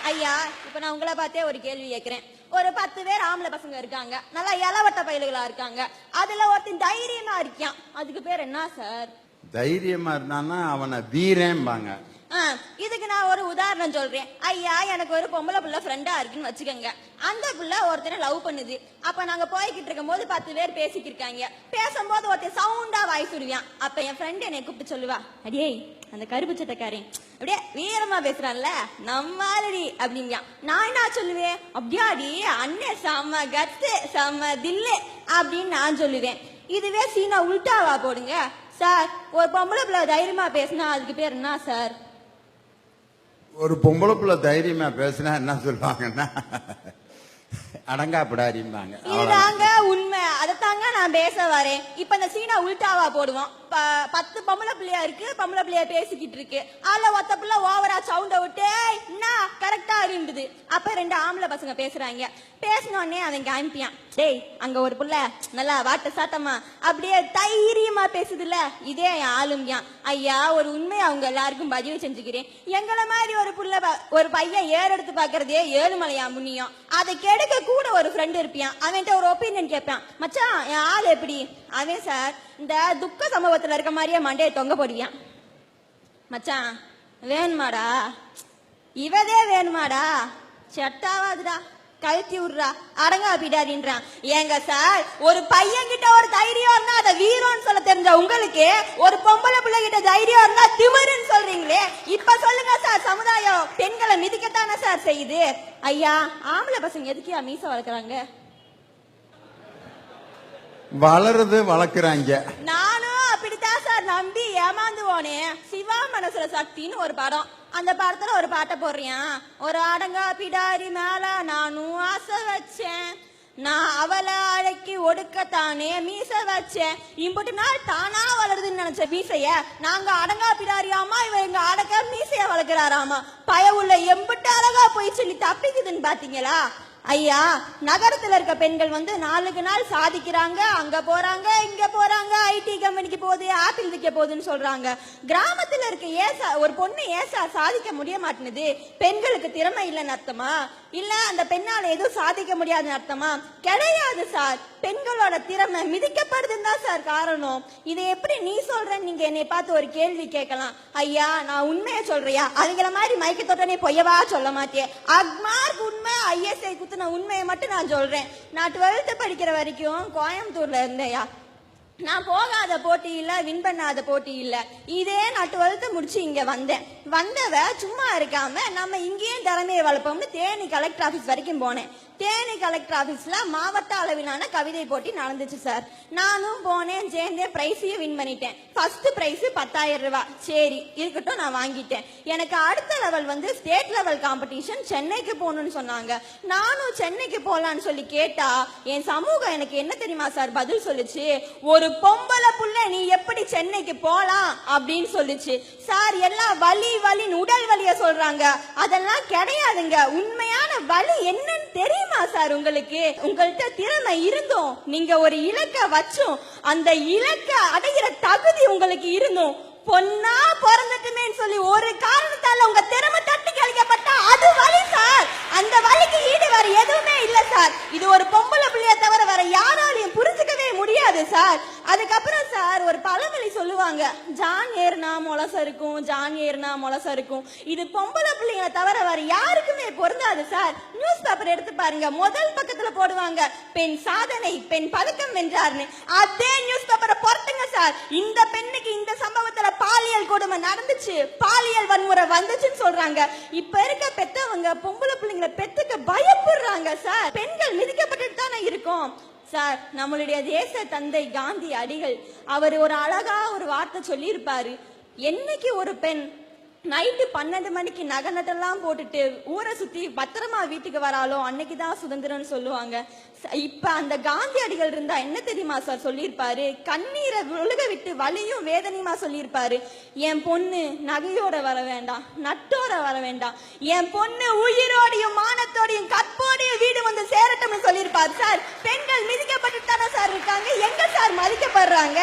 ஐயா, இப்ப நான் உங்களை பார்த்தே ஒரு கேள்வி கேட்கிறேன். ஒரு 10 பேர் ஆம்பளை பசங்க இருக்காங்க, நல்லா இளவட்ட பயலுகளா இருக்காங்க. அதுல ஒருத்தன் தைரியமா இருக்கான், அதுக்கு பேர் என்ன சார்? தைரியமா இருந்தான்னா அவனை வீரேம்பாங்க. இதுக்கு நான் ஒரு உதாரணம் சொல்றேன். ஐயா, எனக்கு ஒரு பொம்பளை புள்ள ஃப்ரெண்டா இருக்குன்னு வச்சுக்கோங்க. அந்த புள்ள ஒருத்தரை லவ் பண்ணுது. அப்ப நாங்க போய்கிட்டு இருக்கும் போது 10 பேர் பேசிக்கிட்டு இருக்காங்க. பேசும்போது ஒருத்தர் சவுண்டா வாய்ஸ் விடுவான். அப்ப என் ஃப்ரெண்ட் என்னை கூப்பிட்டு சொல்லுவா, அடியே அந்த கருப்பு சட்டக்காரன் அப்படியே வீரமா பேசுறான்ல நம்மாலடி அப்படிங்க. நான் என்ன சொல்லுவேன், அப்படியாடி அண்ணே செம்ம கத்து செம்ம தில்லு அப்படின்னு நான் சொல்லுவேன். இதுவே சீனா உல்டாவா போடுங்க சார். ஒரு பொம்பளை பிள்ளை தைரியமா பேசினா அதுக்கு பேர் என்ன சார்? ஒரு பொம்பளை பிள்ளை தைரியமா பேசினா என்ன சொல்லுவாங்கன்னா அடங்காப்படாரிம்பாங்க. இதுதாங்க உண்மை, அதைத்தாங்க நான் பேச வரேன். இப்ப இந்த சீனா உல்டாவா போடுவோம். 10 பொம்பளை பிள்ளையா இருக்கு, பொம்பளை பிள்ளைய பேசிக்கிட்டு இருக்கு. அதுல ஒத்த பிள்ளை ஓவரா சவுண்ட விட்டு என்ன கரெக்டா இருந்தது. அப்ப 2 ஆம்பளை பசங்க பேசுறாங்க. பேசினோடனே அவன் காமிப்பியான், டேய் அங்க ஒரு புள்ள நல்லா வாட்ட சாட்டமா அப்படியே தைரியமா பேசுதுல்ல, இதே என் ஆளும்பியான். ஐயா, ஒரு உண்மையை அவங்க எல்லாருக்கும் பதிவு செஞ்சுக்கிறேன். எங்களை மாதிரி ஒரு பையன் எடுத்து பாக்குறதே 7 மலையா முன்னியும். அதை கெடுக்க கூட ஒரு ஃப்ரெண்ட் இருப்பியான். அவன்கிட்ட ஒரு ஒப்பீனியன் கேட்பான், மச்சான் என் ஆள் எப்படி? அவன் சார் இந்த துக்க சம்பவத்துல இருக்க மாதிரியே மண்டையை தொங்க போடுவியான். மச்சான் வேணுமாடா, இவதே வேணுமாடா, செட்டாவாதுடா, கழுத்தி விடுறா, அடங்கா பிடாரின்றான். ஏங்க சார், ஒரு பையன் கிட்ட ஒரு தைரியம் இருந்தா அதை வீரம்னு சொல்ல தெரிஞ்ச உங்களுக்கு, ஒரு பொம்பளை பிள்ளை கிட்ட தைரியம் இருந்தா திமிருன்னு சொல்றீங்களே. இப்ப சொல்லுங்க சார், சமுதாயம் பெண்களை மிதிக்கத்தானே சார் செய்யுது. ஐயா, ஆம்பளை பசங்க எதுக்கியா மீச வளர்க்குறாங்க? வளருது வளர்க்குறாங்க. நானும் அப்படித்தான் சார் நம்பி ஏமாந்து போனேன். சிவா மனசுல சக்தின்னு ஒரு படம், அந்த படத்துல ஒரு பாட்டை போடுறியான், ஒரு அடங்கா பிடாரி மேல நானும் ஆசை வச்சேன், நான் அவளை அழைக்கி ஒடுக்கத்தானே மீச வச்சேன், இம்புட்டு நாள் தானா வளருதுன்னு நினைச்ச மீசைய நாங்க அடங்கா பிடாரியாமா, இவ எங்க அடக்க மீசைய வளர்க்கிறாராமா. பய உள்ள எம்புட்டு அழகா போய் சொல்லி தப்பிக்குதுன்னு பாத்தீங்களா? ஐயா, நகரத்துல இருக்க பெண்கள் நாளுக்கு நாள் சாதிக்கிறாங்க, அங்க போறாங்க இங்க போறாங்க, ஐடி கம்பெனிக்கு போகுது, ஆப்பிள் விற்க போகுதுன்னு சொல்றாங்க. கிராமத்துல இருக்க ஒரு பொண்ணு சாதிக்க முடிய மாட்டேங்குது, பெண்களுக்கு திறமை இல்லைன்னு அர்த்தமா? இல்ல அந்த பெண்ணால எதுவும் சாதிக்க முடியாதுன்னு அர்த்தமா? கிடையாது சார், பெண்களோட திறமை மிதிக்கப்படுதுன்னு தான் சார் காரணம். இதை எப்படி நீ சொல்றன்னு நீங்க என்னை பார்த்து ஒரு கேள்வி கேட்கலாம். ஐயா, நான் உண்மையை சொல்றியா? அதுங்கிற மாதிரி மைக்க தொட்டனே பொய்யவா சொல்ல மாட்டேன். அக்மார்க் உண்மை, ஐஎஸ்ஐ குத்து உண்மையை மட்டும் நான் சொல்றேன். நான் 12th படிக்கிற வரைக்கும் கோயம்புத்தூர்ல இருந்தேயா. நான் போகாத போட்டி இல்ல, வின் பண்ணாத போட்டி இல்ல. இதே நான் 12th முடிச்சு இங்க வந்தவ சும்மா இருக்காம நம்ம இங்கேயும் திறமையை வளர்ப்போம்னு தேனி கலெக்டர் ஆபீஸ் வரைக்கும் போனேன். தேனி கலெக்டர் ஆபீஸ்ல மாவட்ட அளவிலான கவிதை போட்டி நடந்துச்சு சார். நானும் போனேன், சேர்ந்தேன், பிரைஸையும் வின் பண்ணிட்டேன். ஃபர்ஸ்ட் பிரைஸ் 10,000 ரூபாய். சரி இருக்கட்டும், நான் வாங்கிட்டேன். எனக்கு அடுத்த லெவல் ஸ்டேட் லெவல் காம்படிஷன் சென்னைக்கு போகணும்னு சொன்னாங்க. நானும் சென்னைக்கு போலான்னு சொல்லி கேட்டா என் சமூகம் எனக்கு என்ன தெரியுமா சார் பதில் சொல்லுச்சு? ஒரு பொம்பளை புள்ள நீ எப்படி சென்னைக்கு போலாம் அப்படின்னு சொல்லுச்சு. சார் எல்லாம் வலின்னு உடல் வலிய சொல்றாங்க, அதெல்லாம் கிடையாதுங்க. உண்மையான வலி என்னன்னு தெரியுமா சார் உங்களுக்கு? உங்கள்கிட்ட திறமை இருந்தும், நீங்க ஒரு இலக்க வச்சும், அந்த இலக்க அடைகிற தகுதி உங்களுக்கு இருந்தும், பொண்ணா பிறந்துட்டுமே சொல்லி ஒரு காரணத்தால உங்க திறமை தட்டி கழிக்கப்பட்டா அது வலி சார். அந்த வலிக்கு ஈடு வேற எதுவுமே இல்ல சார். இது ஒரு பொம்பளை பிள்ளைய தவிர வேற யாராலையும் புரிஞ்சுக்கவே முடியாது சார். அதுக்கப்புறம் சார் ஒரு பழமொழி சொல்லுவாங்க, ஜான் ஏறுனா முளச இருக்கும், ஜான் ஏறுனா முளச இருக்கும். இது பொம்பளை பிள்ளைங்களை தவிர வேற யாருக்குமே பொருந்தாது சார். நியூஸ் பேப்பர் எடுத்து பாருங்க, முதல் பக்கத்துல போடுவாங்க பெண் சாதனை, பெண் பதக்கம் வென்றார்னு. அதே நியூஸ் பேப்பரை பொறுத்துங்க சார், இந்த பெண்ணுக்கு இந்த சம்பவத்துல பாலியல் கொடுமை நடந்துச்சு, பாலியல் வன்முறை வந்துச்சுன்னு சொல்றாங்க. இப்ப இருக்க பெத்தவங்க பொம்பளை பிள்ளைங்களை பெத்துக்க பயப்படுறாங்க சார். பெண்கள் மிதிக்கப்பட்டு தானே இருக்கும் சார். நம்மளுடைய தேச தந்தை காந்தி அடிகள் அவர் ஒரு அழகா ஒரு வார்த்தை சொல்லி இருப்பாரு, என்னைக்கு ஒரு பெண் நைட்டு 12 மணிக்கு நகை நட்டெல்லாம் போட்டுட்டு ஊரை சுத்தி பத்திரமா வீட்டுக்கு வராலோ அன்னைக்குதான் சுதந்திரம்னு சொல்லுவாங்க. இப்ப அந்த காந்தி அடிகள் இருந்தா என்ன தெரியுமா சார் சொல்லியிருப்பாரு? கண்ணீரை விழுக விட்டு வலியும் வேதனையுமா சொல்லியிருப்பாரு, என் பொண்ணு நகையோட வர வேண்டாம், நட்டோட வர வேண்டாம், என் பொண்ணு உயிரோடையும் மானத்தோடையும் கற்போடையும் வீடு சேரட்டும்னு சொல்லியிருப்பாரு சார். பெண்கள் மிதிக்கப்பட்டு தானே சார் இருக்காங்க, எங்க சார் மதிக்கப்படுறாங்க?